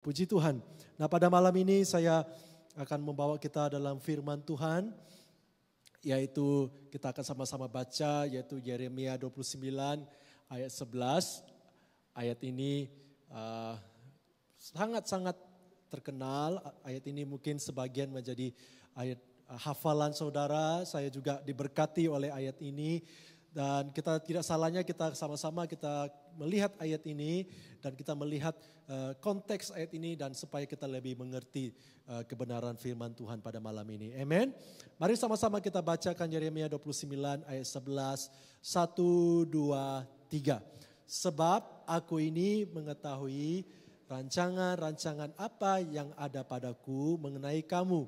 Puji Tuhan. Nah, pada malam ini saya akan membawa kita dalam firman Tuhan, yaitu kita akan sama-sama baca, yaitu Yeremia 29 ayat 11. Ayat ini sangat-sangat terkenal. Ayat ini mungkin sebagian menjadi ayat hafalan saudara. Saya juga diberkati oleh ayat ini. Dan kita tidak salahnya kita sama-sama kita melihat ayat ini dan kita melihat konteks ayat ini dan supaya kita lebih mengerti kebenaran firman Tuhan pada malam ini. Amen. Mari sama-sama kita bacakan Yeremia 29 ayat 11. 1, 2, 3. Sebab aku ini mengetahui rancangan-rancangan apa yang ada padaku mengenai kamu.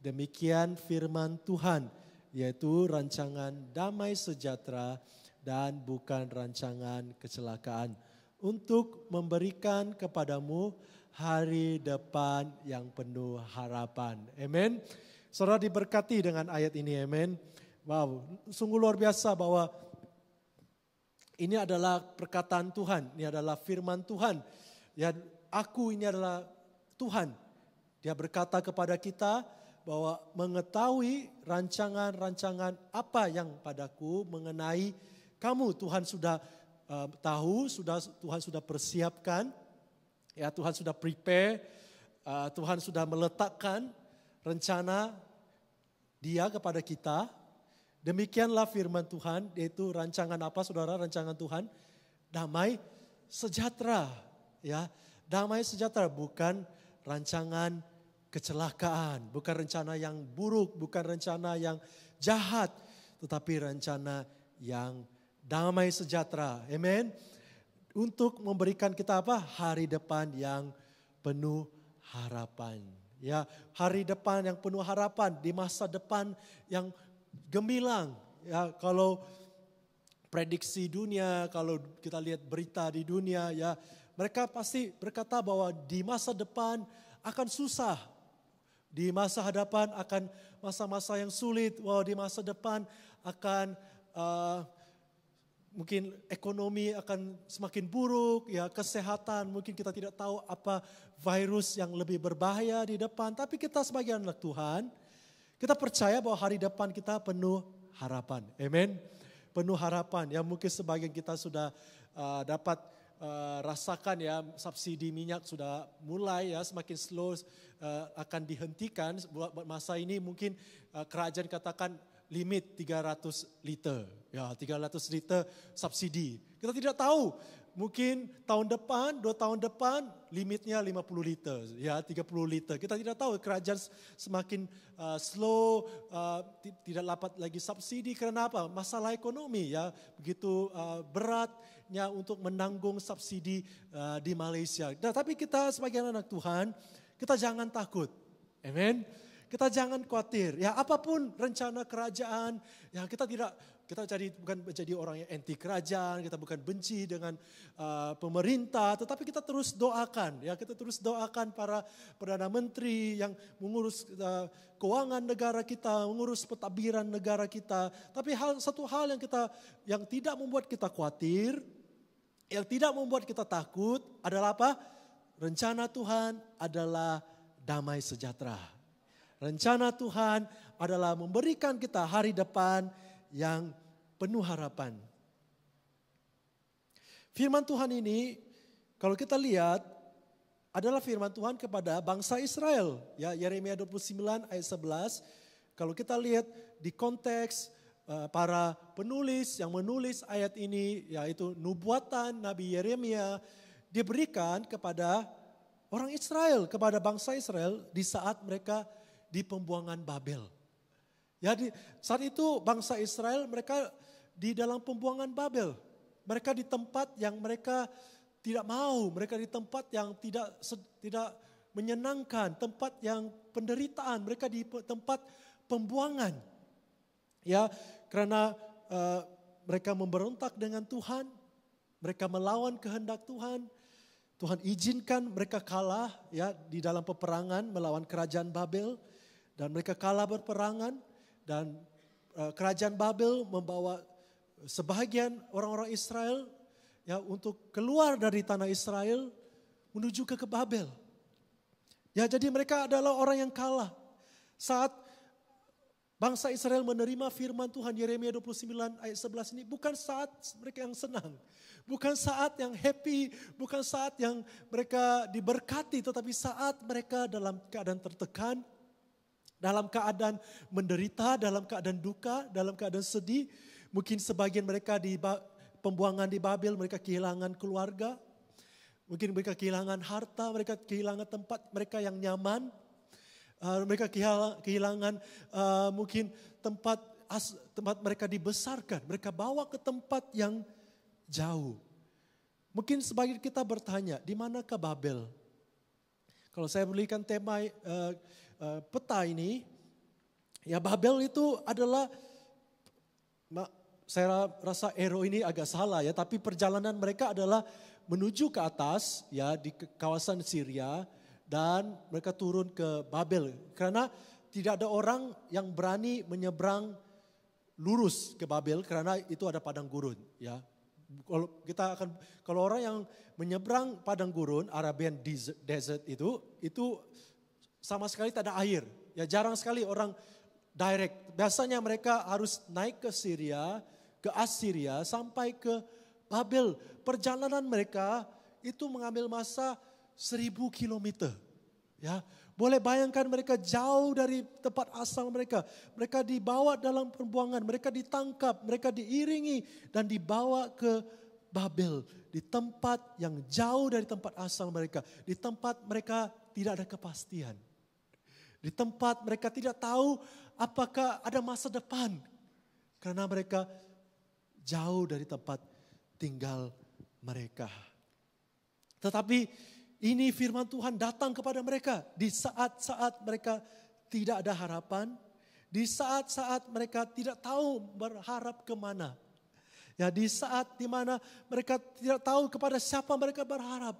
Demikian firman Tuhan, yaitu rancangan damai sejahtera dan bukan rancangan kecelakaan, untuk memberikan kepadamu hari depan yang penuh harapan. Amen. Saudara diberkati dengan ayat ini, amen. Wow, sungguh luar biasa bahwa ini adalah perkataan Tuhan, ini adalah firman Tuhan. Ya, aku ini adalah Tuhan. Dia berkata kepada kita bahwa mengetahui rancangan-rancangan apa yang padaku mengenai kamu. Tuhan sudah tahu, Tuhan sudah persiapkan, ya Tuhan sudah prepare, Tuhan sudah meletakkan rencana Dia kepada kita. Demikianlah firman Tuhan, yaitu rancangan apa saudara? Rancangan Tuhan, damai sejahtera, ya damai sejahtera, bukan rancangan kecelakaan, bukan rencana yang buruk, bukan rencana yang jahat, tetapi rencana yang damai sejahtera. Amen. Untuk memberikan kita apa? Hari depan yang penuh harapan. Ya, hari depan yang penuh harapan, di masa depan yang gemilang. Ya, kalau prediksi dunia, kalau kita lihat berita di dunia, ya mereka pasti berkata bahwa di masa depan akan susah. Di masa hadapan akan masa-masa yang sulit. Wow, di masa depan akan mungkin ekonomi akan semakin buruk, ya kesehatan mungkin kita tidak tahu apa virus yang lebih berbahaya di depan. Tapi kita sebagai anak Tuhan, kita percaya bahwa hari depan kita penuh harapan. Amen. Penuh harapan. Ya mungkin sebagian kita sudah dapat rasakan ya, subsidi minyak sudah mulai ya semakin slow akan dihentikan. Buat masa ini mungkin kerajaan katakan limit 300 liter. Ya 300 liter subsidi. Kita tidak tahu, mungkin tahun depan, 2 tahun depan limitnya 50 liter, ya 30 liter. Kita tidak tahu, kerajaan semakin slow, tidak dapat lagi subsidi. Karena apa? Masalah ekonomi ya, begitu beratnya untuk menanggung subsidi di Malaysia. Nah, tapi kita sebagai anak Tuhan, kita jangan takut. Amen. Kita jangan khawatir. Ya apapun rencana kerajaan, ya kita bukan menjadi orang yang anti kerajaan, kita bukan benci dengan pemerintah, tetapi kita terus doakan. Ya kita terus doakan para perdana menteri yang mengurus keuangan negara kita, mengurus pentadbiran negara kita. Tapi satu hal yang tidak membuat kita khawatir, yang tidak membuat kita takut adalah apa? Rencana Tuhan adalah damai sejahtera. Rencana Tuhan adalah memberikan kita hari depan yang penuh harapan. Firman Tuhan ini kalau kita lihat adalah firman Tuhan kepada bangsa Israel. Ya, Yeremia 29 ayat 11. Kalau kita lihat di konteks para penulis yang menulis ayat ini, yaitu nubuatan Nabi Yeremia diberikan kepada orang Israel, kepada bangsa Israel di saat mereka di pembuangan Babel. Ya, saat itu bangsa Israel mereka di dalam pembuangan Babel. Mereka di tempat yang mereka tidak mau, mereka di tempat yang tidak menyenangkan, tempat yang penderitaan, mereka di tempat pembuangan. Ya, karena mereka memberontak dengan Tuhan, mereka melawan kehendak Tuhan. Tuhan izinkan mereka kalah ya di dalam peperangan melawan kerajaan Babel. Dan mereka kalah berperangan dan kerajaan Babel membawa sebahagian orang-orang Israel ya untuk keluar dari tanah Israel menuju ke Babel. Ya, jadi mereka adalah orang yang kalah. Saat bangsa Israel menerima firman Tuhan Yeremia 29 ayat 11 ini, bukan saat mereka yang senang. Bukan saat yang happy, bukan saat yang mereka diberkati, tetapi saat mereka dalam keadaan tertekan, dalam keadaan menderita, dalam keadaan duka, dalam keadaan sedih. Mungkin sebagian mereka di pembuangan di Babel, mereka kehilangan keluarga. Mungkin mereka kehilangan harta, mereka kehilangan tempat mereka yang nyaman. Mereka kehilangan mungkin tempat mereka dibesarkan. Mereka bawa ke tempat yang jauh. Mungkin sebagian kita bertanya, di manakah Babel? Kalau saya berikan tema peta ini, ya Babel itu adalah, saya rasa arrow ini agak salah ya, tapi perjalanan mereka adalah menuju ke atas ya di kawasan Syria dan mereka turun ke Babel. Karena tidak ada orang yang berani menyeberang lurus ke Babel karena itu ada padang gurun ya. Kalau orang yang menyeberang padang gurun, Arabian Desert itu sama sekali tak ada air. Ya jarang sekali orang direct. Biasanya mereka harus naik ke Syria, ke Assyria sampai ke Babel. Perjalanan mereka itu mengambil masa 1000 kilometer. Ya, boleh bayangkan mereka jauh dari tempat asal mereka. Mereka dibawa dalam pembuangan, mereka ditangkap, mereka diiringi dan dibawa ke Babel. Di tempat yang jauh dari tempat asal mereka. Di tempat mereka tidak ada kepastian. Di tempat mereka tidak tahu apakah ada masa depan. Karena mereka jauh dari tempat tinggal mereka. Tetapi ini firman Tuhan datang kepada mereka di saat-saat mereka tidak ada harapan, di saat-saat mereka tidak tahu berharap kemana. Ya, di saat dimana mereka tidak tahu kepada siapa mereka berharap.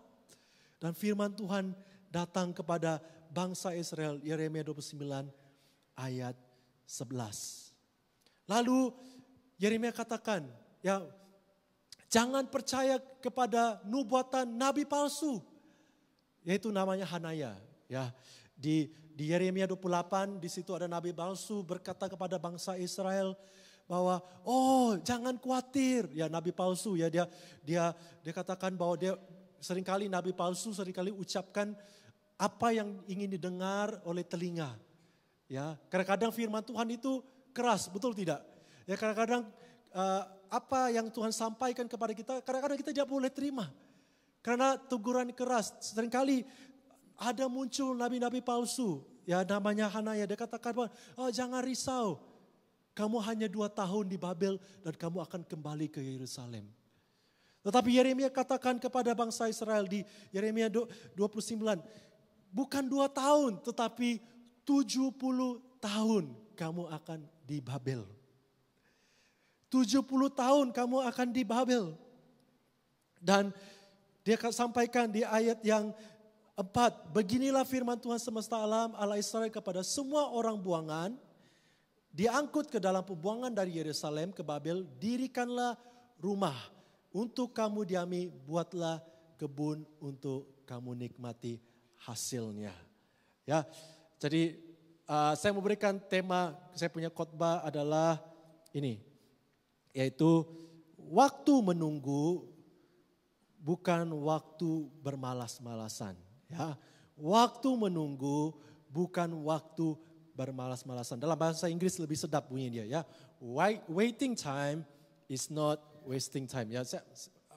Dan firman Tuhan datang kepada bangsa Israel, Yeremia 29 ayat 11. Lalu Yeremia katakan, ya, jangan percaya kepada nubuatan nabi palsu. Yaitu namanya Hanaya. Ya, di Yeremia 28 di situ ada nabi palsu berkata kepada bangsa Israel bahwa jangan khawatir. Ya, nabi palsu ya dia katakan bahwa dia seringkali nabi palsu seringkali ucapkan apa yang ingin didengar oleh telinga. Ya, kadang-kadang firman Tuhan itu keras, betul tidak? Ya, kadang-kadang apa yang Tuhan sampaikan kepada kita, kadang-kadang kita tidak boleh terima. Karena teguran keras, seringkali ada muncul nabi-nabi palsu. Ya, namanya Hanaya, dia katakan, jangan risau. Kamu hanya 2 tahun di Babel dan kamu akan kembali ke Yerusalem. Tetapi Yeremia katakan kepada bangsa Israel di Yeremia 29, bukan 2 tahun tetapi 70 tahun kamu akan di Babel. 70 tahun kamu akan di Babel. Dan dia sampaikan di ayat yang 4, beginilah firman Tuhan semesta alam Allah Israel kepada semua orang buangan, diangkut ke dalam pembuangan dari Yerusalem ke Babel, dirikanlah rumah untuk kamu diami, buatlah kebun untuk kamu nikmati hasilnya. Ya, jadi saya memberikan tema, saya punya khotbah adalah ini, yaitu waktu menunggu bukan waktu bermalas-malasan. Ya, waktu menunggu bukan waktu bermalas-malasan. Dalam bahasa Inggris lebih sedap bunyinya ya. Waiting time is not wasting time. Ya, saya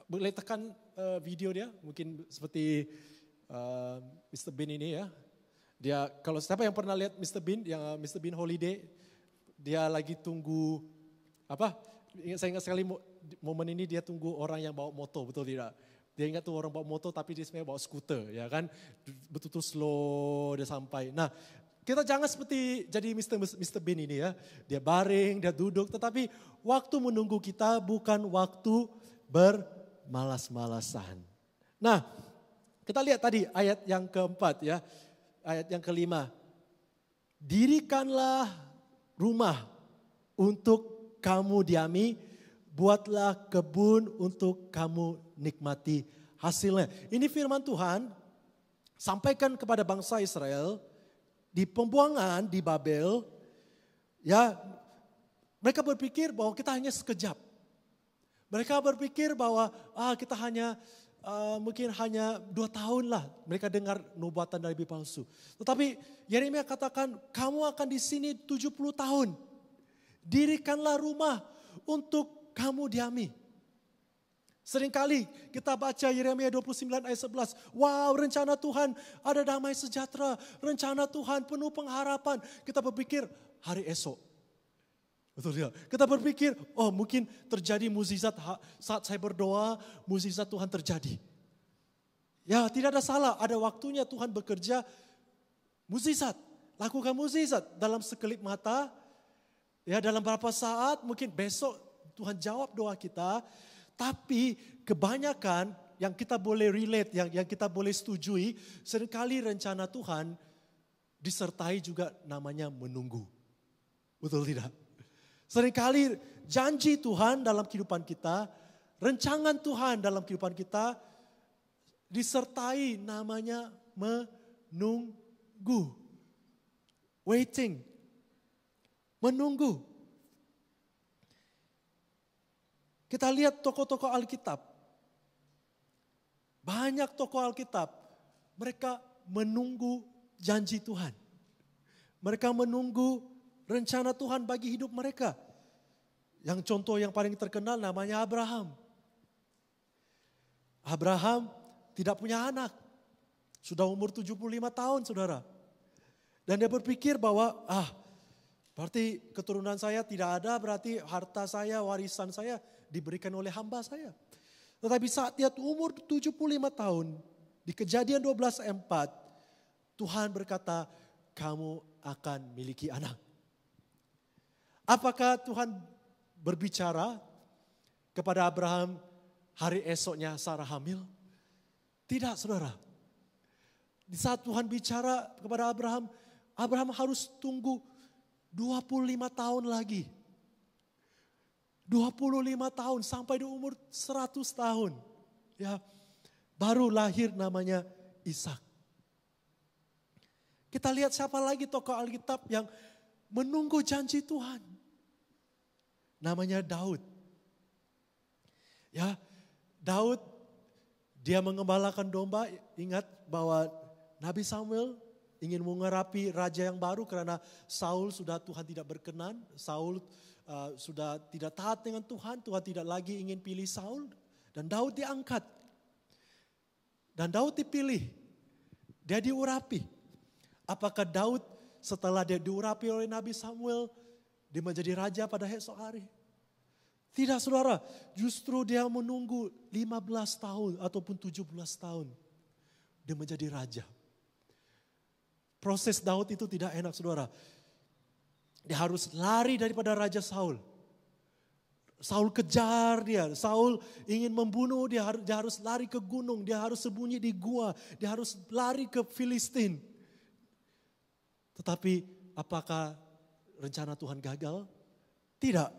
boleh tekan video dia, mungkin seperti Mr. Bean ini ya. Dia, kalau siapa yang pernah lihat Mr. Bean, yang Mr. Bean Holiday, dia lagi tunggu apa? Saya ingat sekali momen ini dia tunggu orang yang bawa motor, betul tidak? Dia ingat tuh orang bawa motor tapi dia sebenarnya bawa skuter, ya kan? Betul-betul slow dia sampai. Nah, kita jangan seperti jadi Mr. Bean ini ya. Dia baring, dia duduk, tetapi waktu menunggu kita bukan waktu bermalas-malasan. Nah, kita lihat tadi ayat yang keempat ya. Ayat yang kelima. Dirikanlah rumah untuk kamu diami, buatlah kebun untuk kamu nikmati hasilnya. Ini firman Tuhan sampaikan kepada bangsa Israel di pembuangan di Babel, ya mereka berpikir bahwa kita hanya sekejap. Mereka berpikir bahwa kita hanya mungkin hanya 2 tahun lah mereka dengar nubuatan dari nabi palsu. Tetapi Yeremia katakan, kamu akan di sini 70 tahun. Dirikanlah rumah untuk kamu diami. Seringkali kita baca Yeremia 29 ayat 11. Wow, rencana Tuhan ada damai sejahtera. Rencana Tuhan penuh pengharapan. Kita berpikir hari esok. Betul tidak? Kita berpikir, mungkin terjadi mukjizat saat saya berdoa, mukjizat Tuhan terjadi. Ya, tidak ada salah. Ada waktunya Tuhan bekerja mukjizat. Lakukan mukjizat dalam sekelip mata. Ya, dalam beberapa saat, mungkin besok Tuhan jawab doa kita. Tapi kebanyakan yang kita boleh relate, yang kita boleh setujui, seringkali rencana Tuhan disertai juga namanya menunggu. Betul tidak? Seringkali janji Tuhan dalam kehidupan kita, rencangan Tuhan dalam kehidupan kita, disertai namanya menunggu. Waiting. Menunggu. Kita lihat tokoh-tokoh Alkitab. Banyak tokoh Alkitab. Mereka menunggu janji Tuhan. Mereka menunggu rencana Tuhan bagi hidup mereka. Yang contoh yang paling terkenal namanya Abraham. Abraham tidak punya anak. Sudah umur 75 tahun saudara. Dan dia berpikir bahwa berarti keturunan saya tidak ada, berarti harta saya, warisan saya diberikan oleh hamba saya. Tetapi saat dia umur 75 tahun, di Kejadian 12:4, Tuhan berkata, kamu akan miliki anak. Apakah Tuhan berbicara kepada Abraham hari esoknya Sarah hamil? Tidak saudara. Di saat Tuhan bicara kepada Abraham, Abraham harus tunggu 25 tahun lagi. 25 tahun sampai di umur 100 tahun. Ya, baru lahir namanya Ishak. Kita lihat siapa lagi tokoh Alkitab yang menunggu janji Tuhan. Namanya Daud. Ya, Daud dia mengembalakan domba. Ingat bahwa Nabi Samuel ingin mengurapi raja yang baru karena Saul sudah Tuhan tidak berkenan. Saul sudah tidak taat dengan Tuhan. Tuhan tidak lagi ingin pilih Saul. Dan Daud diangkat. Dan Daud dipilih. Dia diurapi. Apakah Daud setelah dia diurapi oleh Nabi Samuel, dia menjadi raja pada esok hari? Tidak saudara. Justru dia menunggu 15 tahun ataupun 17 tahun. Dia menjadi raja. Proses Daud itu tidak enak saudara. Dia harus lari daripada Raja Saul. Saul kejar dia. Saul ingin membunuh dia harus lari ke gunung. Dia harus sembunyi di gua. Dia harus lari ke Filistin. Tetapi apakah rencana Tuhan gagal? Tidak.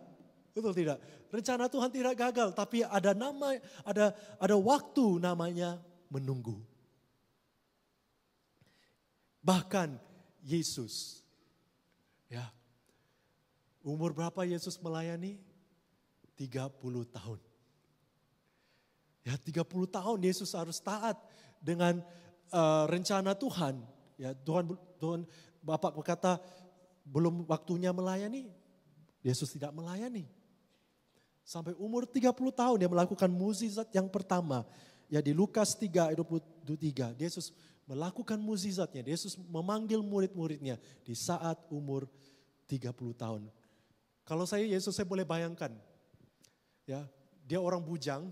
Betul tidak? Rencana Tuhan tidak gagal. Tapi ada waktu namanya menunggu. Bahkan Yesus. Ya. Umur berapa Yesus melayani? 30 tahun. Ya, 30 tahun Yesus harus taat dengan rencana Tuhan. Ya, Tuhan Bapak berkata belum waktunya melayani. Yesus tidak melayani. Sampai umur 30 tahun dia melakukan mukjizat yang pertama. Ya, di Lukas 3 ayat 23. Yesus melakukan mukjizatnya. Yesus memanggil murid-muridnya di saat umur 30 tahun. Kalau Yesus saya boleh bayangkan. Ya, dia orang bujang,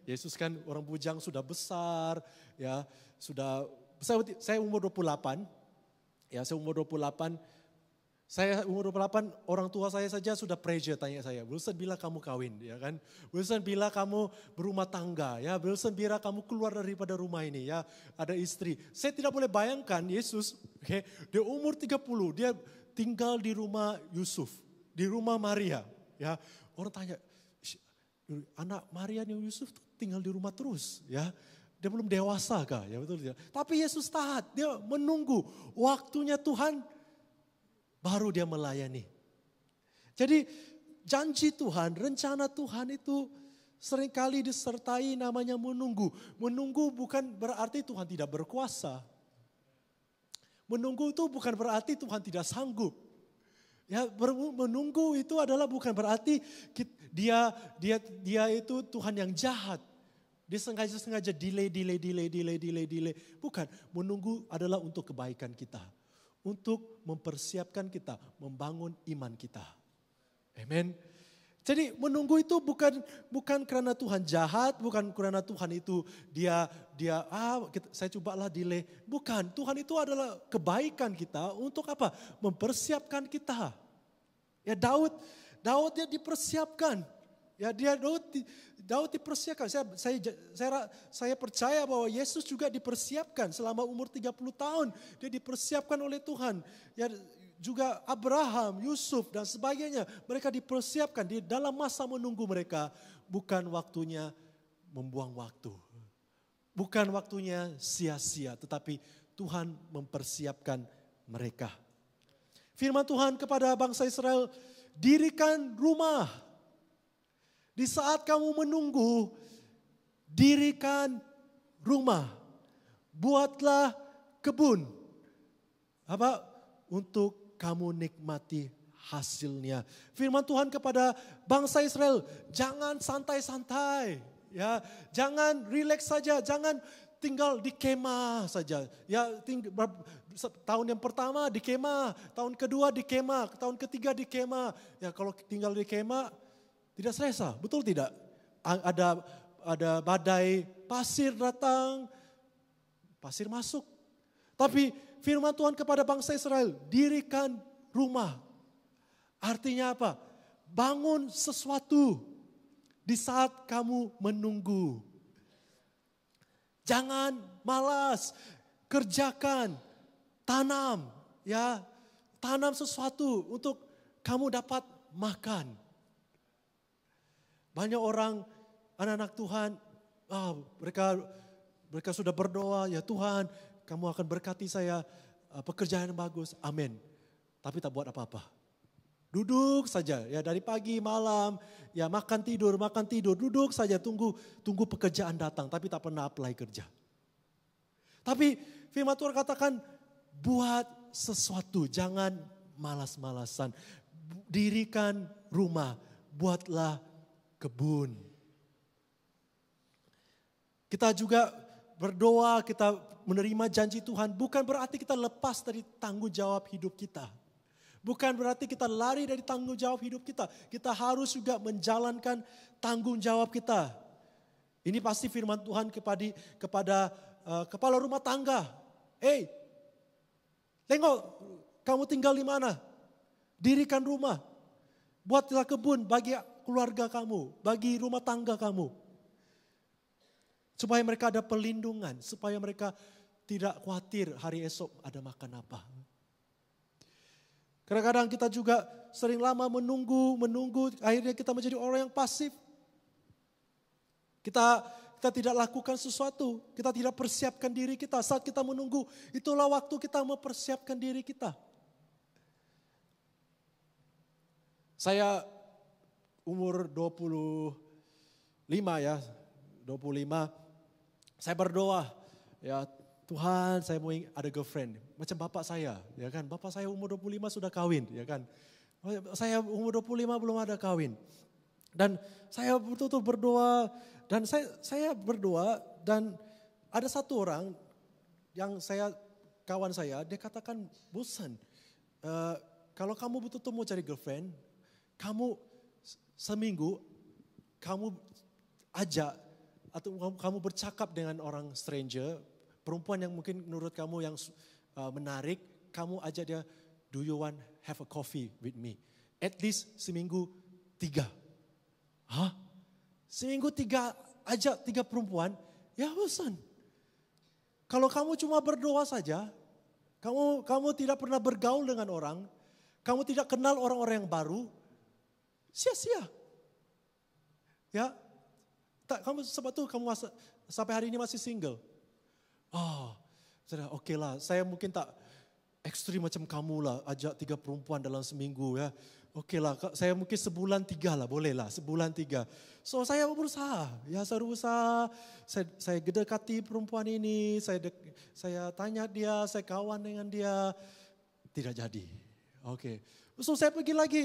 Yesus kan orang bujang sudah besar, ya, saya umur 28. Ya, saya umur 28. Saya umur 28, orang tua saya saja sudah pressure tanya saya, Wilson bila kamu kawin, ya kan? Wilson bila kamu berumah tangga, ya. Wilson bila kamu keluar daripada rumah ini, ya. Ada istri. Saya tidak boleh bayangkan Yesus, dia umur 30, dia tinggal di rumah Yusuf, di rumah Maria, ya. Orang tanya, anak Maria dan Yusuf tinggal di rumah terus, ya. Dia belum dewasa kah? Ya betul tidak? Tapi Yesus taat, dia menunggu waktunya Tuhan, baru dia melayani. Jadi janji Tuhan, rencana Tuhan itu seringkali disertai namanya menunggu. Menunggu bukan berarti Tuhan tidak berkuasa. Menunggu itu bukan berarti Tuhan tidak sanggup. Ya, menunggu itu adalah bukan berarti dia itu Tuhan yang jahat. Dia sengaja delay. Bukan, menunggu adalah untuk kebaikan kita. Untuk mempersiapkan kita, membangun iman kita. Amen. Jadi menunggu itu bukan karena Tuhan jahat, bukan karena Tuhan itu saya cobalah delay. Bukan, Tuhan itu adalah kebaikan kita untuk apa? Mempersiapkan kita. Ya Daud dia dipersiapkan. Ya Daud dipersiapkan. Saya percaya bahwa Yesus juga dipersiapkan selama umur 30 tahun. Dia dipersiapkan oleh Tuhan. Ya juga Abraham, Yusuf dan sebagainya. Mereka dipersiapkan di dalam masa menunggu mereka. Bukan waktunya membuang waktu. Bukan waktunya sia-sia. Tetapi Tuhan mempersiapkan mereka. Firman Tuhan kepada bangsa Israel, dirikan rumah. Di saat kamu menunggu, dirikan rumah. Buatlah kebun. Untuk kamu nikmati hasilnya. Firman Tuhan kepada bangsa Israel, jangan santai-santai, ya, jangan rileks saja, jangan tinggal di kemah saja. Ya, tahun yang pertama di kemah, tahun kedua di kemah, tahun ketiga di kemah. Ya, kalau tinggal di kemah tidak selesa, betul tidak? Ada badai, pasir datang, pasir masuk. Tapi firman Tuhan kepada bangsa Israel, dirikan rumah. Artinya apa? Bangun sesuatu di saat kamu menunggu. Jangan malas, kerjakan, tanam, ya, tanam sesuatu untuk kamu dapat makan. Banyak orang, anak-anak Tuhan, mereka sudah berdoa, ya Tuhan, kamu akan berkati saya pekerjaan yang bagus, amin. Tapi tak buat apa-apa. Duduk saja, ya dari pagi malam, ya makan tidur, duduk saja tunggu pekerjaan datang, tapi tak pernah apply kerja. Tapi firman Tuhan katakan, buat sesuatu, jangan malas-malasan. Dirikan rumah, buatlah kebun. Kita juga berdoa, kita menerima janji Tuhan bukan berarti kita lepas dari tanggung jawab hidup kita. Bukan berarti kita lari dari tanggung jawab hidup kita. Kita harus juga menjalankan tanggung jawab kita. Ini pasti firman Tuhan kepada kepala rumah tangga. Tengok kamu tinggal di mana? Dirikan rumah. Buatlah kebun bagi keluarga kamu, bagi rumah tangga kamu. Supaya mereka ada perlindungan, supaya mereka tidak khawatir hari esok ada makan apa. Kadang-kadang kita juga sering lama menunggu, akhirnya kita menjadi orang yang pasif. Kita tidak lakukan sesuatu, kita tidak persiapkan diri kita. Saat kita menunggu, itulah waktu kita mempersiapkan diri kita. Saya umur 25 ya, 25. Saya berdoa, ya Tuhan saya mau ada girlfriend. Macam bapak saya, ya kan. Bapak saya umur 25 sudah kawin, ya kan. Saya umur 25 belum ada kawin. Dan saya betul-betul berdoa, dan saya berdoa, dan ada satu orang yang kawan saya, dia katakan bosan. Kalau kamu betul-betul mau cari girlfriend, kamu seminggu, kamu ajak, atau kamu bercakap dengan orang stranger, perempuan yang mungkin menurut kamu yang menarik, kamu ajak dia, do you want have a coffee with me? At least seminggu 3. Hah? Seminggu 3 ajak 3 perempuan, ya bosan. Kalau kamu cuma berdoa saja, kamu tidak pernah bergaul dengan orang, kamu tidak kenal orang-orang yang baru, sia-sia. Ya, sebab itu kamu Sampai hari ini masih single. Sudah oke lah, saya mungkin tak ekstrim macam kamu lah, ajak 3 perempuan dalam seminggu ya. Oke lah, saya mungkin sebulan 3 lah, boleh lah, sebulan 3. So saya berusaha, saya berusaha, saya gedekati perempuan ini, saya tanya dia, saya kawan dengan dia, tidak jadi. Oke, so saya pergi lagi,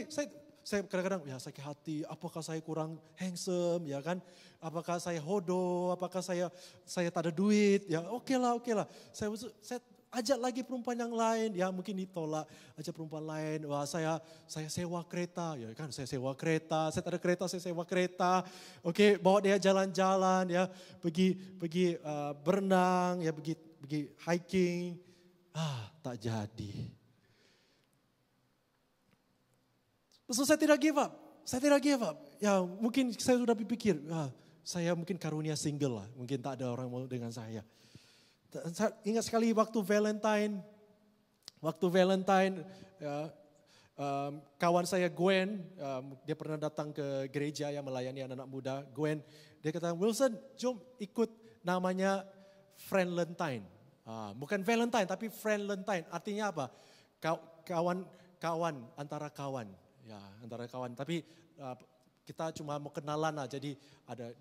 saya kadang-kadang ya sakit hati, apakah saya kurang handsome ya kan, apakah saya hodoh, apakah saya tak ada duit, ya oke lah. Saya ajak lagi perempuan yang lain, ya mungkin ditolak, ajak perempuan lain, wah saya sewa kereta, ya kan saya sewa kereta, saya tak ada kereta, saya sewa kereta, oke bawa dia jalan-jalan, ya pergi berenang, ya pergi hiking, tak jadi. So, saya tidak give up. Ya mungkin saya sudah berpikir, saya mungkin karunia single lah. Mungkin tak ada orang mau dengan saya. Saya ingat sekali waktu Valentine, ya, kawan saya Gwen, dia pernah datang ke gereja yang melayani anak-anak muda. Gwen, dia kata, Wilson, jom ikut namanya Friendlentine. Bukan Valentine, tapi Friendlentine. Artinya apa? Kawan antara kawan. Ya, antara kawan. Tapi kita cuma mau kenalan lah. Jadi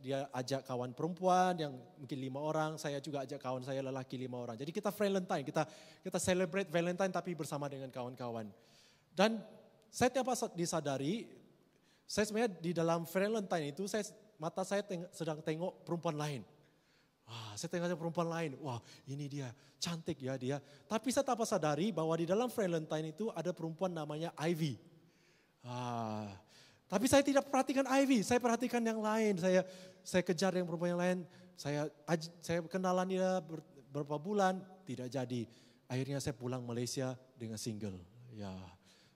dia ajak kawan perempuan yang mungkin 5 orang. Saya juga ajak kawan saya lelaki 5 orang. Jadi kita Valentine. Kita celebrate Valentine tapi bersama dengan kawan-kawan. Dan saya tiap disadari, saya sebenarnya di dalam Valentine itu mata saya sedang tengok perempuan lain. Saya tengok perempuan lain. Wah, ini dia, cantik ya dia. Tapi saya tak sadari bahwa di dalam Valentine itu ada perempuan namanya Ivy. Tapi saya tidak perhatikan Ivy, saya perhatikan yang lain. Saya kejar yang perempuan yang lain. Saya kenalan dia beberapa bulan, tidak jadi. Akhirnya saya pulang Malaysia dengan single. Ya,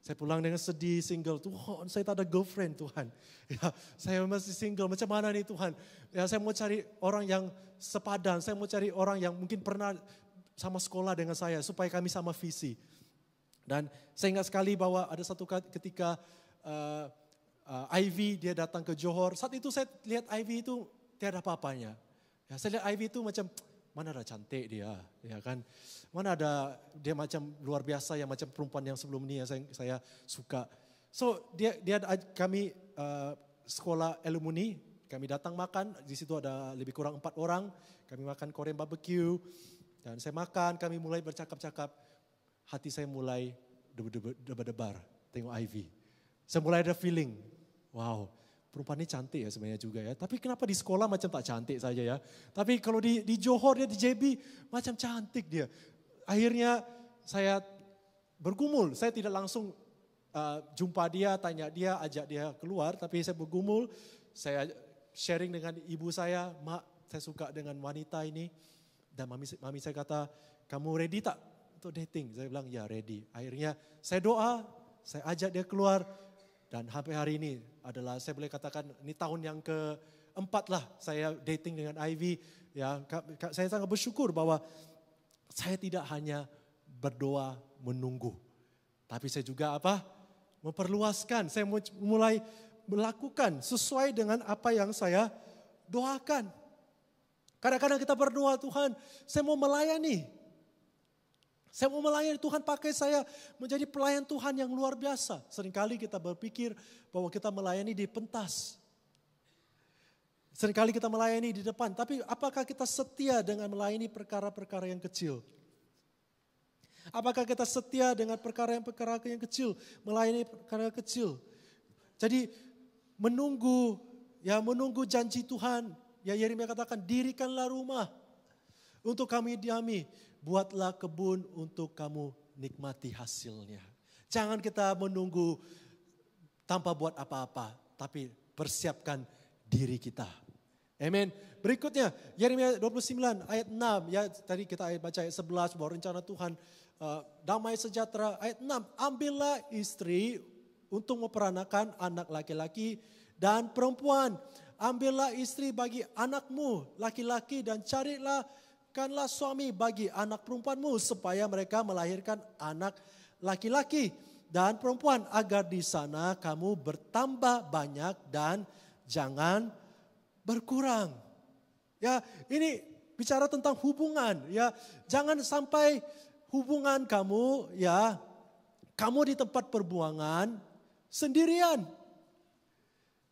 saya pulang dengan sedih single. Tuhan, saya tak ada girlfriend Tuhan. Ya, saya masih single. Macam mana nih Tuhan? Ya, saya mau cari orang yang sepadan. Saya mau cari orang yang mungkin pernah sama sekolah dengan saya supaya kami sama visi. Dan saya ingat sekali bahwa ada satu ketika Ivy dia datang ke Johor. Saat itu saya lihat Ivy itu tiada apa-apanya. Ya, saya lihat Ivy itu macam mana ada cantik dia, ya kan? Mana ada dia macam luar biasa yang macam perempuan yang sebelum ini yang saya suka. So kami sekolah alumni, kami datang makan. Di situ ada lebih kurang 4 orang. Kami makan Korean barbecue dan saya makan. Kami mulai bercakap-cakap. Hati saya mulai debar-debar tengok Ivy. Saya mulai ada feeling, wow perempuan ini cantik ya sebenarnya juga ya. Tapi kenapa di sekolah macam tak cantik saja ya. Tapi kalau di Johor, dia di JB macam cantik dia. Akhirnya saya bergumul, saya tidak langsung jumpa dia, tanya dia, ajak dia keluar. Tapi saya bergumul, saya sharing dengan ibu saya, Mak saya suka dengan wanita ini. Dan mami saya kata, kamu ready tak? Untuk dating, saya bilang ya ready. Akhirnya saya doa, saya ajak dia keluar dan sampai hari ini adalah saya boleh katakan ini tahun yang ke-4 lah saya dating dengan Ivy. Ya, saya sangat bersyukur bahwa saya tidak hanya berdoa menunggu, tapi saya juga memperluaskan. Saya mulai melakukan sesuai dengan apa yang saya doakan. Kadang-kadang kita berdoa, Tuhan, saya mau melayani. Saya mau melayani, Tuhan pakai saya menjadi pelayan Tuhan yang luar biasa. Seringkali kita berpikir bahwa kita melayani di pentas. Seringkali kita melayani di depan. Tapi apakah kita setia dengan melayani perkara-perkara yang kecil? Apakah kita setia dengan perkara yang kecil? Melayani perkara kecil. Jadi menunggu janji Tuhan. Ya Yeremia katakan, dirikanlah rumah untuk kami diami. Buatlah kebun untuk kamu nikmati hasilnya. Jangan kita menunggu tanpa buat apa-apa, tapi persiapkan diri kita. Amin. Berikutnya, Yeremia 29 ayat 6. Ya, tadi kita baca ayat 11 bahwa rencana Tuhan damai sejahtera. Ayat 6, ambillah istri untuk memperanakan anak laki-laki dan perempuan. Ambillah istri bagi anakmu laki-laki dan carikanlah suami bagi anak perempuanmu supaya mereka melahirkan anak laki-laki dan perempuan agar di sana kamu bertambah banyak dan jangan berkurang. Ya, ini bicara tentang hubungan. Ya, jangan sampai hubungan kamu, ya, kamu di tempat perbuangan sendirian.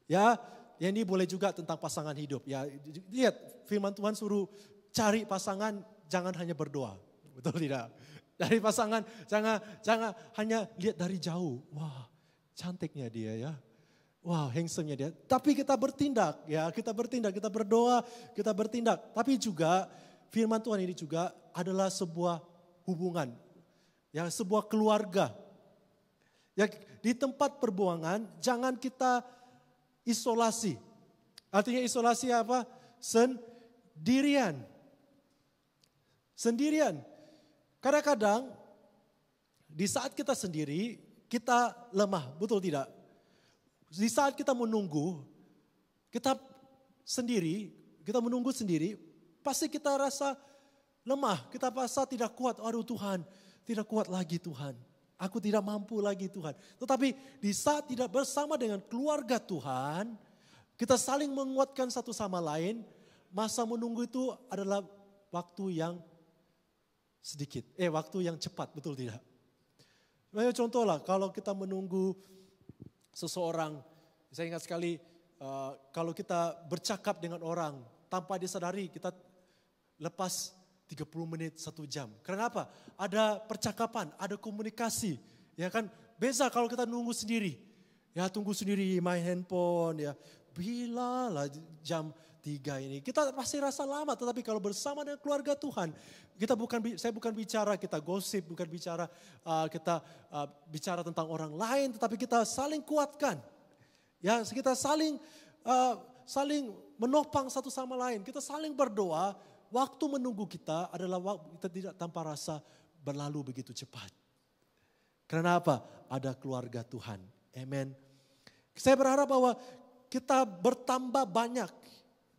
Ya, ini boleh juga tentang pasangan hidup. Ya, lihat firman Tuhan suruh cari pasangan, jangan hanya berdoa. Betul tidak? Dari pasangan, jangan hanya lihat dari jauh. Wah, cantiknya dia ya. Wah, handsome-nya dia. Tapi kita bertindak, ya, kita bertindak, kita berdoa, kita bertindak. Tapi juga firman Tuhan ini juga adalah sebuah hubungan, ya, sebuah keluarga. Ya, di tempat perbuangan jangan kita isolasi. Artinya isolasi apa? Sendirian. Sendirian. Kadang-kadang di saat kita sendiri, kita lemah, betul tidak? Di saat kita menunggu, kita sendiri, kita menunggu sendiri, pasti kita rasa lemah, kita rasa tidak kuat. Aduh Tuhan, tidak kuat lagi Tuhan. Aku tidak mampu lagi Tuhan. Tetapi di saat tidak bersama dengan keluarga Tuhan, kita saling menguatkan satu sama lain, masa menunggu itu adalah waktu yang sedikit, waktu yang cepat, betul tidak? Contoh lah, kalau kita menunggu seseorang, saya ingat sekali kalau kita bercakap dengan orang, tanpa disadari kita lepas 30 menit, 1 jam. Kenapa? Ada percakapan, ada komunikasi. Ya kan, beza kalau kita nunggu sendiri. Ya tunggu sendiri, main handphone, ya bila lah jam 3 ini. Kita pasti rasa lama, tetapi kalau bersama dengan keluarga Tuhan, saya bukan bicara kita gosip, bukan bicara kita bicara tentang orang lain, tetapi kita saling kuatkan. Ya, kita saling menopang satu sama lain. Kita saling berdoa. Waktu menunggu kita adalah waktu kita tidak tanpa rasa berlalu begitu cepat. Karena apa? Ada keluarga Tuhan. Amen. Saya berharap bahwa kita bertambah banyak.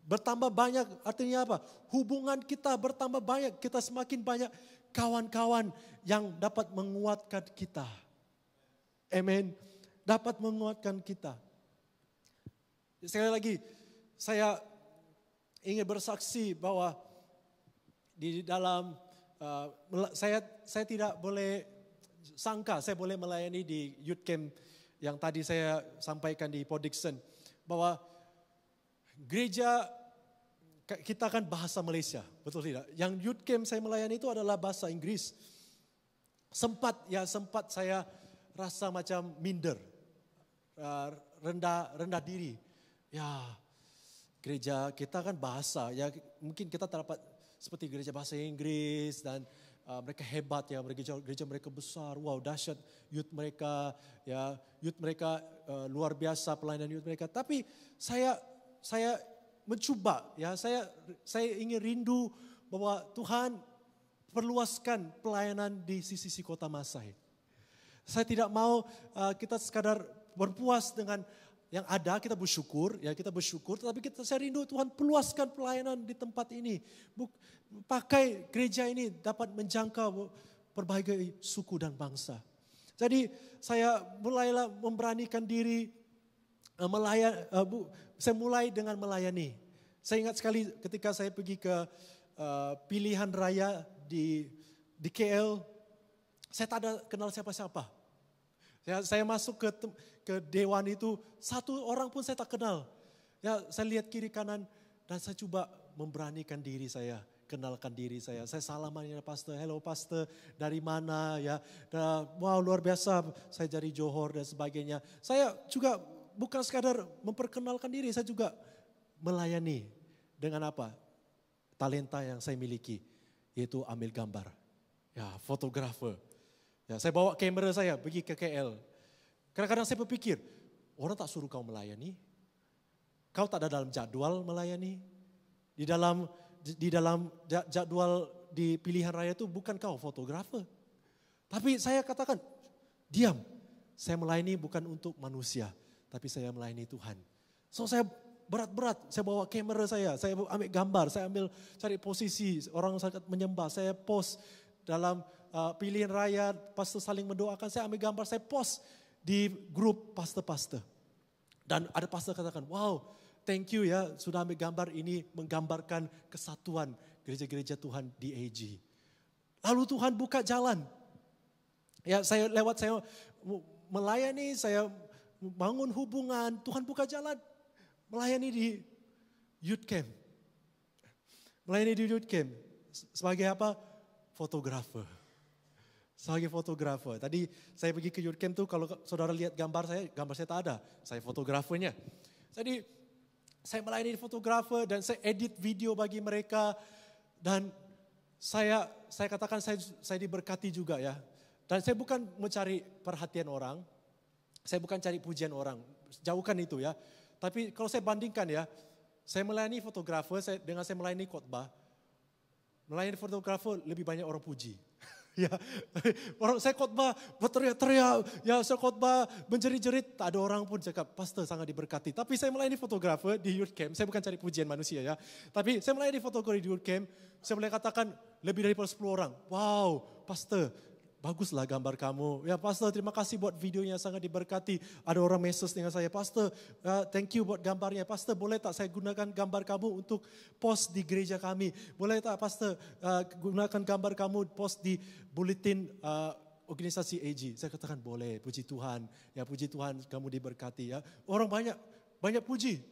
Bertambah banyak artinya apa? Hubungan kita bertambah banyak. Kita semakin banyak kawan-kawan yang dapat menguatkan kita. Amen. Dapat menguatkan kita. Sekali lagi, saya ingin bersaksi bahwa di dalam saya tidak boleh sangka saya boleh melayani di youth camp yang tadi saya sampaikan di Port Dickson, bahwa gereja kita kan bahasa Malaysia, betul tidak? Yang youth camp saya melayani itu adalah bahasa Inggris. Sempat saya rasa macam minder, rendah diri. Ya, gereja kita kan bahasa, ya mungkin kita terdapat seperti gereja bahasa Inggris dan mereka hebat ya, gereja mereka besar, wow dahsyat youth mereka, ya youth mereka luar biasa pelayanan youth mereka. Tapi saya mencoba, ya saya ingin rindu bahwa Tuhan perluaskan pelayanan di sisi kota Masai. Saya tidak mau kita sekadar berpuas dengan yang ada, kita bersyukur, tetapi saya rindu Tuhan perluaskan pelayanan di tempat ini. Pakai gereja ini dapat menjangkau berbagai suku dan bangsa. Jadi saya mulailah memberanikan diri, saya mulai dengan melayani. Saya ingat sekali ketika saya pergi ke pilihan raya di KL, saya tak ada kenal siapa-siapa. Saya masuk ke dewan itu, satu orang pun saya tak kenal. Ya, saya lihat kiri kanan dan saya coba memberanikan diri saya, kenalkan diri saya. Saya salaman dengan pastor, hello pastor, dari mana ya. Wow luar biasa, saya dari Johor dan sebagainya. Saya juga bukan sekadar memperkenalkan diri, saya juga melayani dengan apa? Talenta yang saya miliki, yaitu ambil gambar. Ya, fotografer. Ya, saya bawa kamera saya pergi ke KL. Kadang-kadang saya berpikir, orang tak suruh kau melayani. Kau tak ada dalam jadwal melayani. Di dalam jadwal di pilihan raya itu bukan kau fotografer. Tapi saya katakan, diam. Saya melayani bukan untuk manusia, tapi saya melayani Tuhan. So saya berat-berat, saya bawa kamera saya ambil gambar, saya ambil cari posisi orang sangat menyembah, saya post dalam pilihan raya, pastor saling mendoakan, saya ambil gambar, saya post di grup pastor-pastor. Dan ada pastor katakan, wow thank you ya sudah ambil gambar ini menggambarkan kesatuan gereja-gereja Tuhan di AG. Lalu Tuhan buka jalan. Ya saya melayani, saya bangun hubungan, Tuhan buka jalan. Melayani di youth camp. Melayani di youth camp. Sebagai apa? Fotografer. Sebagai fotografer. Tadi saya pergi ke youth camp tuh, kalau saudara lihat gambar saya tak ada. Saya fotografernya. Jadi saya melayani fotografer dan saya edit video bagi mereka. Dan saya katakan saya diberkati juga ya. Dan saya bukan mencari perhatian orang. Saya bukan cari pujian orang. Jauhkan itu ya. Tapi kalau saya bandingkan ya, saya melayani fotografer dengan saya melayani khotbah. Melayani fotografer lebih banyak orang puji. Ya, orang saya khotbah berteriak-teriak, ya saya khotbah menjerit-jerit, tak ada orang pun cakap pastor sangat diberkati. Tapi saya melayani fotografer di youth camp, saya bukan cari pujian manusia ya. Tapi saya melayani fotografer di youth camp, saya boleh katakan lebih daripada 10 orang. Wow, pastor, baguslah gambar kamu. Ya pastor, terima kasih buat videonya sangat diberkati. Ada orang message dengan saya, pastor, thank you buat gambarnya. Pastor, boleh tak saya gunakan gambar kamu untuk post di gereja kami? Boleh tak pastor gunakan gambar kamu post di bulletin organisasi AG? Saya katakan boleh, puji Tuhan. Ya puji Tuhan kamu diberkati ya. Orang banyak puji.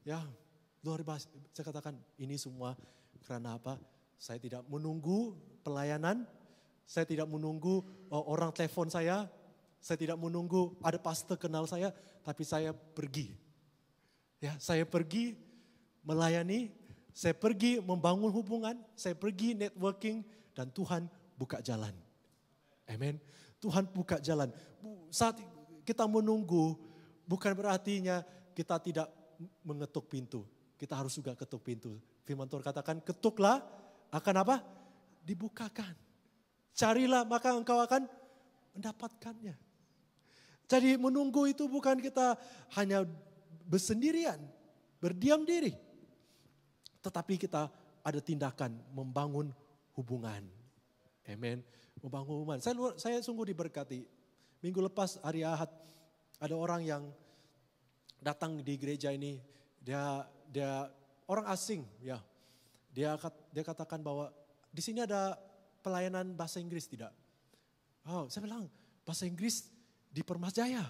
Ya luar biasa. Saya katakan ini semua karena apa? Saya tidak menunggu pelayanan. Saya tidak menunggu orang telepon saya tidak menunggu ada pastor kenal saya, tapi saya pergi. Ya, saya pergi melayani, saya pergi membangun hubungan, saya pergi networking dan Tuhan buka jalan. Amin. Tuhan buka jalan. Saat kita menunggu bukan berartinya kita tidak mengetuk pintu. Kita harus juga ketuk pintu. Firman Tuhan katakan ketuklah akan apa? Dibukakan. Carilah maka engkau akan mendapatkannya. Jadi menunggu itu bukan kita hanya bersendirian, berdiam diri. Tetapi kita ada tindakan membangun hubungan. Amen. Membangun hubungan. Saya sungguh diberkati. Minggu lepas hari Ahad ada orang yang datang di gereja ini. Dia orang asing ya. Dia katakan bahwa di sini ada pelayanan bahasa Inggris tidak? Oh, saya bilang bahasa Inggris di Permas Jaya.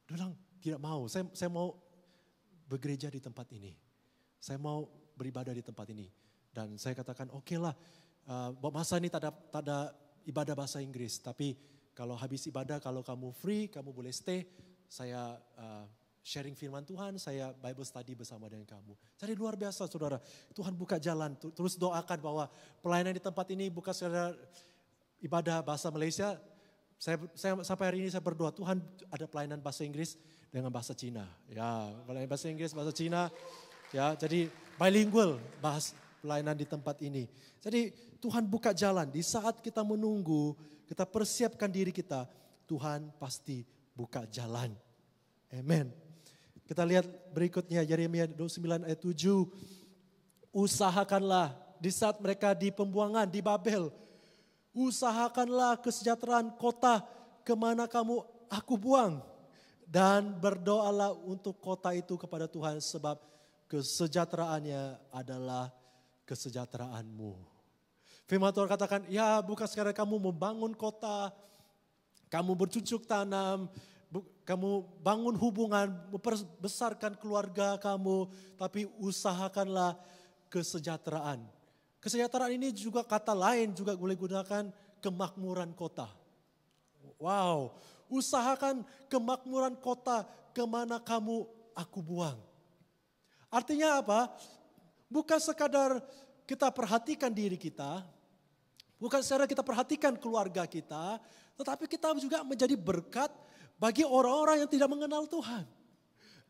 Dia bilang tidak mau. Saya mau bergereja di tempat ini. Saya mau beribadah di tempat ini. Dan saya katakan oke lah. Masa ini tak ada ibadah bahasa Inggris. Tapi kalau habis ibadah, kalau kamu free, kamu boleh stay. Saya sharing firman Tuhan, saya Bible study bersama dengan kamu. Jadi luar biasa saudara, Tuhan buka jalan. Terus doakan bahwa pelayanan di tempat ini bukan sekedar ibadah bahasa Malaysia. Saya sampai hari ini saya berdoa, Tuhan ada pelayanan bahasa Inggris dengan bahasa Cina. Ya, pelayanan bahasa Inggris, bahasa Cina. Ya, jadi bilingual pelayanan di tempat ini. Jadi Tuhan buka jalan. Di saat kita menunggu, kita persiapkan diri kita, Tuhan pasti buka jalan. Amen. Kita lihat berikutnya Yeremia 29 ayat 7. Usahakanlah di saat mereka di pembuangan di Babel. Usahakanlah kesejahteraan kota kemana aku buang. Dan berdoalah untuk kota itu kepada Tuhan sebab kesejahteraannya adalah kesejahteraanmu. Firman Tuhan katakan, ya bukan sekarang kamu membangun kota, kamu bercucuk tanam, kamu bangun hubungan, membesarkan keluarga kamu, tapi usahakanlah kesejahteraan. Kesejahteraan ini juga kata lain juga boleh gunakan kemakmuran kota. Wow, usahakan kemakmuran kota kemana aku buang. Artinya apa? Bukan sekadar kita perhatikan diri kita, bukan sekadar kita perhatikan keluarga kita, tetapi kita juga menjadi berkat bagi orang-orang yang tidak mengenal Tuhan.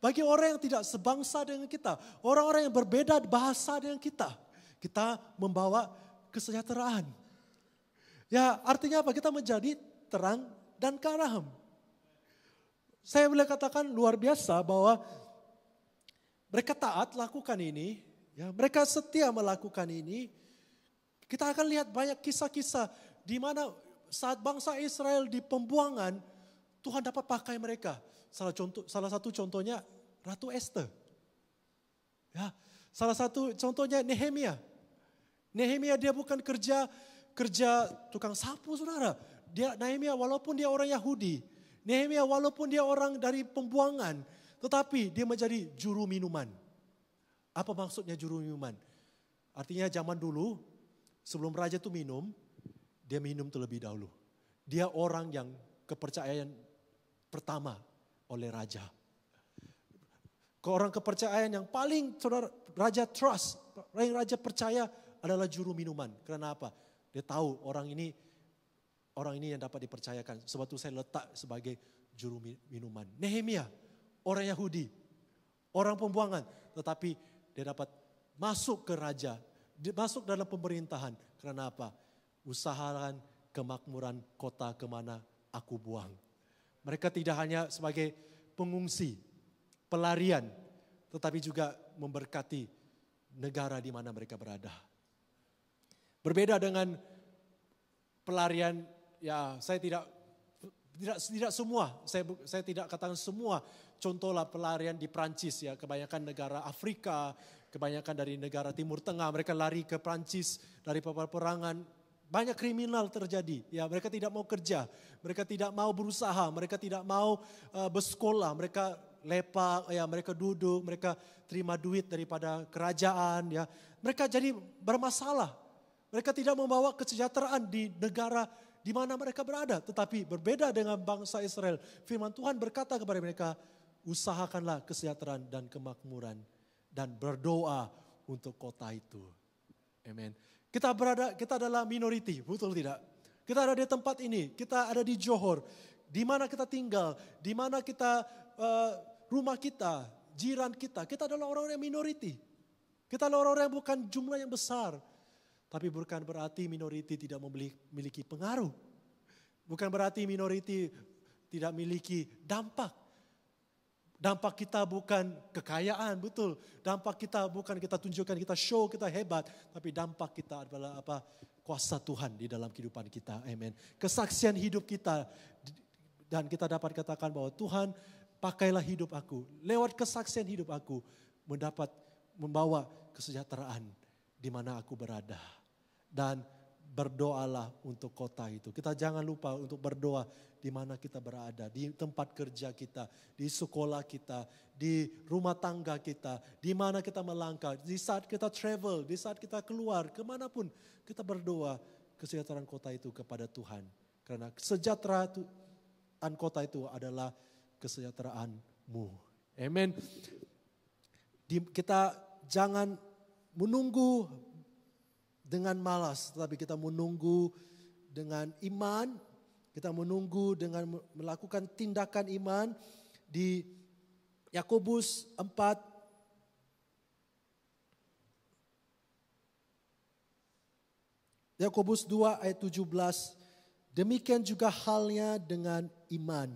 Bagi orang yang tidak sebangsa dengan kita. Orang-orang yang berbeda bahasa dengan kita. Kita membawa kesejahteraan. Ya artinya apa? Kita menjadi terang dan garam. Saya boleh katakan luar biasa bahwa mereka taat lakukan ini. Ya, mereka setia melakukan ini. Kita akan lihat banyak kisah-kisah di mana saat bangsa Israel di pembuangan, Tuhan dapat pakai mereka. Salah satu contohnya Ratu Esther. Ya, salah satu contohnya Nehemia. Nehemia dia bukan kerja tukang sapu, saudara. Nehemia walaupun dia orang Yahudi, Nehemia walaupun dia orang dari pembuangan, tetapi dia menjadi juru minuman. Apa maksudnya juru minuman? Artinya zaman dulu sebelum raja itu minum, dia minum terlebih dahulu. Dia orang yang kepercayaan pertama oleh raja. Orang kepercayaan yang paling saudara raja trust, yang raja percaya adalah juru minuman. Karena apa? Dia tahu orang ini yang dapat dipercayakan. Sebab itu saya letak sebagai juru minuman. Nehemia, orang Yahudi, orang pembuangan. Tetapi dia dapat masuk ke raja, masuk dalam pemerintahan. Karena apa? Usahakan kemakmuran kota kemana aku buang. Mereka tidak hanya sebagai pengungsi, pelarian, tetapi juga memberkati negara di mana mereka berada. Berbeda dengan pelarian, ya saya tidak semua, saya tidak katakan semua. Contohlah pelarian di Prancis ya, kebanyakan negara Afrika, kebanyakan dari negara Timur Tengah, mereka lari ke Prancis dari peperangan. Banyak kriminal terjadi, ya mereka tidak mau kerja, mereka tidak mau berusaha, mereka tidak mau bersekolah, mereka lepak, ya mereka duduk, mereka terima duit daripada kerajaan, ya mereka jadi bermasalah. Mereka tidak membawa kesejahteraan di negara di mana mereka berada. Tetapi berbeda dengan bangsa Israel. Firman Tuhan berkata kepada mereka, usahakanlah kesejahteraan dan kemakmuran. Dan berdoa untuk kota itu. Amen. Kita adalah minority, betul tidak? Kita ada di tempat ini, kita ada di Johor. Di mana kita tinggal, di mana kita, rumah kita, jiran kita adalah orang-orang yang minority. Kita adalah orang-orang yang bukan jumlah yang besar. Tapi bukan berarti minority tidak memiliki pengaruh. Bukan berarti minority tidak memiliki dampak. Dampak kita bukan kekayaan, betul. Dampak kita bukan kita tunjukkan, kita show, kita hebat. Tapi dampak kita adalah apa? Kuasa Tuhan di dalam kehidupan kita. Amen. Kesaksian hidup kita. Dan kita dapat katakan bahwa Tuhan, pakailah hidup aku. Lewat kesaksian hidup aku, membawa kesejahteraan di mana aku berada. Dan berdoalah untuk kota itu. Kita jangan lupa untuk berdoa di mana kita berada. Di tempat kerja kita, di sekolah kita, di rumah tangga kita. Di mana kita melangkah, di saat kita travel, di saat kita keluar, kemanapun. Kita berdoa kesejahteraan kota itu kepada Tuhan. Karena kesejahteraan kota itu adalah kesejahteraanmu. Amen. Kita jangan menunggu dengan malas, tetapi kita menunggu dengan iman, kita menunggu dengan melakukan tindakan iman. Di Yakobus 4, Yakobus 2 ayat 17, demikian juga halnya dengan iman.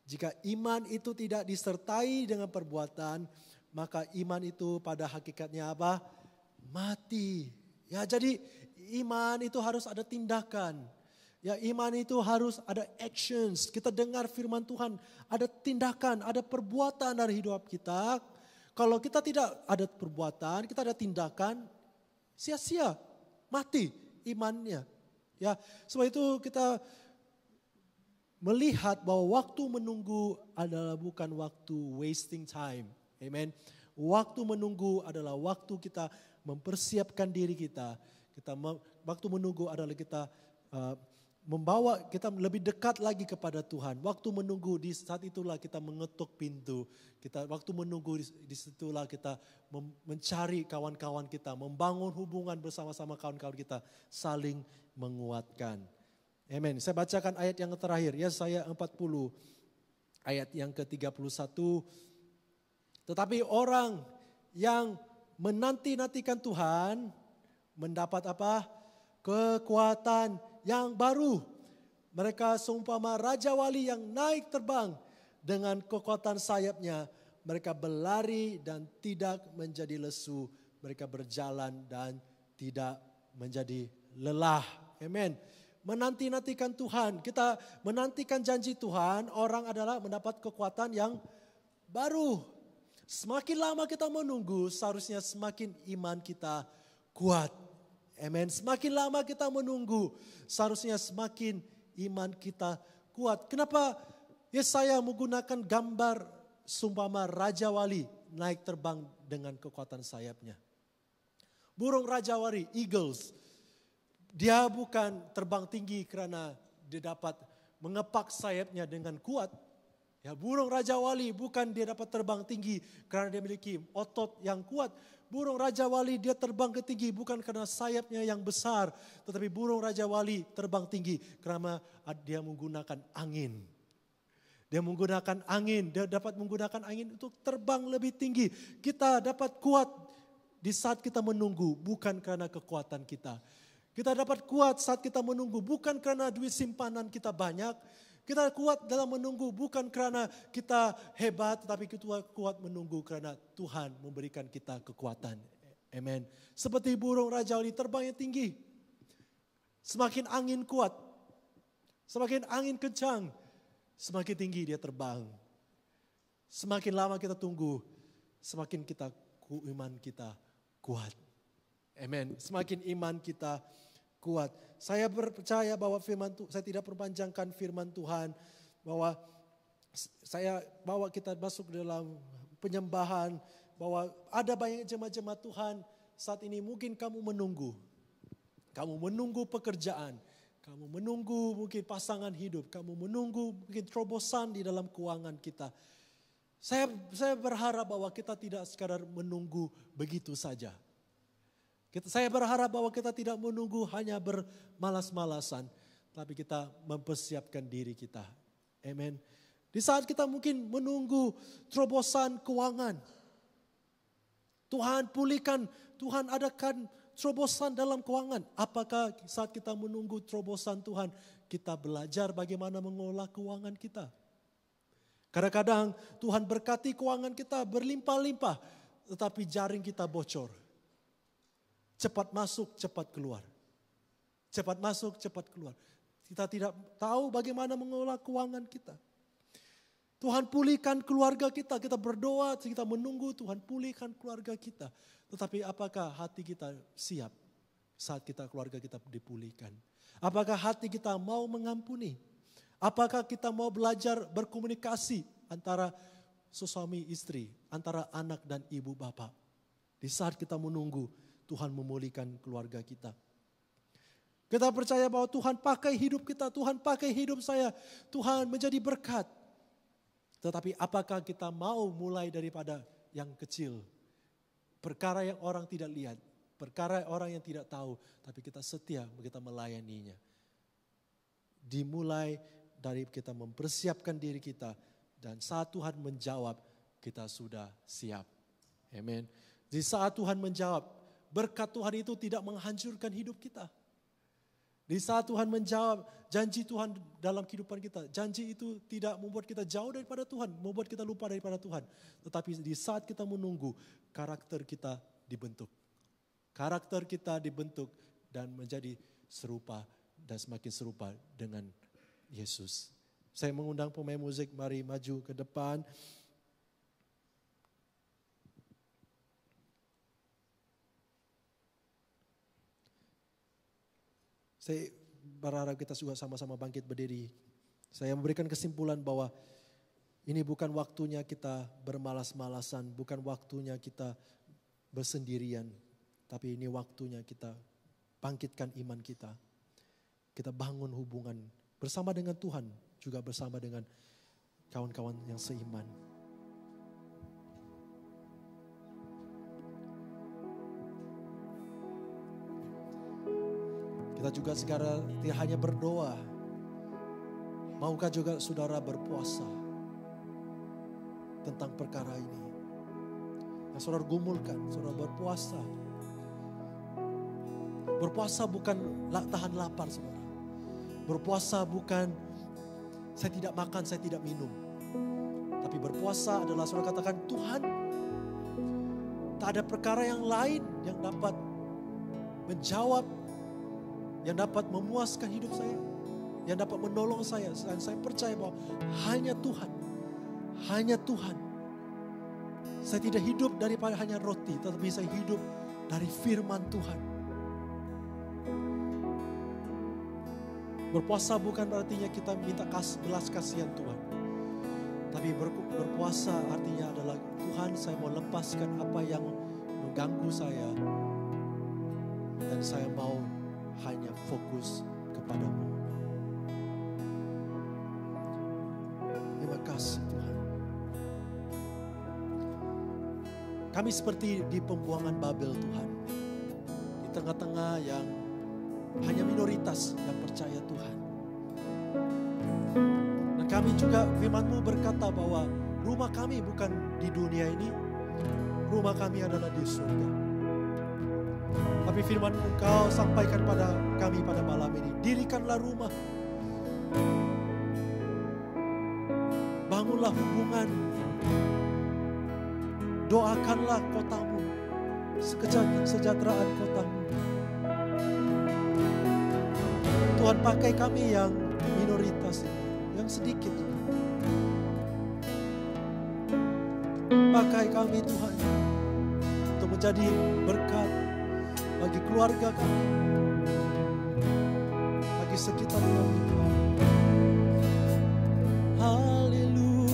Jika iman itu tidak disertai dengan perbuatan, maka iman itu pada hakikatnya apa? Mati. Ya, jadi iman itu harus ada tindakan. Ya, iman itu harus ada actions. Kita dengar firman Tuhan, ada tindakan, ada perbuatan dari hidup kita. Kalau kita tidak ada perbuatan, kita ada tindakan, sia-sia, mati imannya. Ya, sebab itu kita melihat bahwa waktu menunggu adalah bukan waktu wasting time. Amen. Waktu menunggu adalah waktu kita mempersiapkan diri kita. Waktu menunggu adalah kita membawa kita lebih dekat lagi kepada Tuhan. Waktu menunggu di saat itulah kita mengetuk pintu. Waktu menunggu di situlah kita mencari kawan-kawan kita, membangun hubungan bersama-sama kawan-kawan kita, saling menguatkan. Amen. Saya bacakan ayat yang terakhir, Yesaya 40 ayat yang ke-31. Tetapi orang yang menanti-nantikan Tuhan mendapat apa? Kekuatan yang baru. Mereka seumpama raja wali yang naik terbang dengan kekuatan sayapnya. Mereka berlari dan tidak menjadi lesu. Mereka berjalan dan tidak menjadi lelah. Amen. Menanti-nantikan Tuhan. Kita menantikan janji Tuhan. Orang adalah mendapat kekuatan yang baru. Semakin lama kita menunggu, seharusnya semakin iman kita kuat. Amen. Semakin lama kita menunggu, seharusnya semakin iman kita kuat. Kenapa Yesaya menggunakan gambar sumpama Raja Wali naik terbang dengan kekuatan sayapnya? Burung Raja Wali, eagles, dia bukan terbang tinggi karena dia dapat mengepak sayapnya dengan kuat. Ya, burung Raja Wali bukan dia dapat terbang tinggi karena dia memiliki otot yang kuat. Burung Raja Wali dia terbang ke tinggi bukan karena sayapnya yang besar. Tetapi burung Raja Wali terbang tinggi karena dia menggunakan angin. Dia menggunakan angin, dia dapat menggunakan angin untuk terbang lebih tinggi. Kita dapat kuat di saat kita menunggu, bukan karena kekuatan kita. Kita dapat kuat saat kita menunggu, bukan karena duit simpanan kita banyak. Kita kuat dalam menunggu bukan karena kita hebat, tetapi kita kuat menunggu karena Tuhan memberikan kita kekuatan. Amen. Seperti burung Raja Wali terbangnya tinggi. Semakin angin kuat, semakin angin kencang, semakin tinggi dia terbang. Semakin lama kita tunggu, semakin iman kita kuat. Amen. Semakin iman kita kuat. Saya percaya bahwa saya tidak perpanjangkan firman Tuhan, bahwa saya bawa kita masuk dalam penyembahan, bahwa ada banyak jemaat-jemaat Tuhan saat ini mungkin kamu menunggu. Kamu menunggu pekerjaan, kamu menunggu mungkin pasangan hidup, kamu menunggu mungkin terobosan di dalam keuangan kita. Saya berharap bahwa kita tidak sekadar menunggu begitu saja. Saya berharap bahwa kita tidak menunggu hanya bermalas-malasan, tapi kita mempersiapkan diri kita. Amen. Di saat kita mungkin menunggu terobosan keuangan, Tuhan pulihkan, Tuhan adakan terobosan dalam keuangan. Apakah saat kita menunggu terobosan Tuhan, kita belajar bagaimana mengelola keuangan kita? Kadang-kadang Tuhan berkati keuangan kita berlimpah-limpah, tetapi jaring kita bocor. Cepat masuk, cepat keluar. Cepat masuk, cepat keluar. Kita tidak tahu bagaimana mengelola keuangan kita. Tuhan pulihkan keluarga kita. Kita berdoa, kita menunggu Tuhan pulihkan keluarga kita. Tetapi apakah hati kita siap saat keluarga kita dipulihkan? Apakah hati kita mau mengampuni? Apakah kita mau belajar berkomunikasi antara suami istri, antara anak dan ibu bapak? Di saat kita menunggu, Tuhan memulihkan keluarga kita. Kita percaya bahwa Tuhan pakai hidup kita, Tuhan pakai hidup saya, Tuhan menjadi berkat. Tetapi apakah kita mau mulai daripada yang kecil? Perkara yang orang tidak lihat, perkara orang yang tidak tahu, tapi kita setia, kita melayaninya. Dimulai dari kita mempersiapkan diri kita, dan saat Tuhan menjawab, kita sudah siap. Amen. Di saat Tuhan menjawab, berkat Tuhan itu tidak menghancurkan hidup kita. Di saat Tuhan menjawab janji Tuhan dalam kehidupan kita, janji itu tidak membuat kita jauh daripada Tuhan, membuat kita lupa daripada Tuhan. Tetapi di saat kita menunggu, karakter kita dibentuk. Karakter kita dibentuk dan menjadi serupa dan semakin serupa dengan Yesus. Saya mengundang pemain musik, mari maju ke depan. Saya berharap kita juga sama-sama bangkit berdiri. Saya memberikan kesimpulan bahwa ini bukan waktunya kita bermalas-malasan, bukan waktunya kita bersendirian. Tapi ini waktunya kita bangkitkan iman kita. Kita bangun hubungan bersama dengan Tuhan, juga bersama dengan kawan-kawan yang seiman. Kita juga sekarang tidak hanya berdoa. Maukah juga saudara berpuasa tentang perkara ini? Yang saudara gumulkan, saudara berpuasa. Berpuasa bukan tahan lapar saudara. Berpuasa bukan saya tidak makan, saya tidak minum. Tapi berpuasa adalah saudara katakan, Tuhan, tak ada perkara yang lain yang dapat menjawab, yang dapat memuaskan hidup saya, yang dapat menolong saya. Dan saya percaya bahwa hanya Tuhan, hanya Tuhan. Saya tidak hidup daripada hanya roti, tetapi saya hidup dari firman Tuhan. Berpuasa bukan artinya kita minta belas kasihan Tuhan. Tapi berpuasa artinya adalah Tuhan, saya mau lepaskan apa yang mengganggu saya. Dan saya mau hanya fokus kepadamu. Terima kasih Tuhan. Kami seperti di pembuangan Babel Tuhan. Di tengah-tengah yang hanya minoritas yang percaya Tuhan. Dan kami juga, firman-Mu berkata bahwa rumah kami bukan di dunia ini. Rumah kami adalah di surga. Tapi firman-Mu Engkau sampaikan pada kami pada malam ini. Dirikanlah rumah. Bangunlah hubungan. Doakanlah kotamu. Kesejahteraan kotamu. Tuhan, pakai kami yang minoritas ini, yang sedikit ini. Pakai kami Tuhan untuk menjadi berkat bagi keluarga kami, bagi sekitar kami.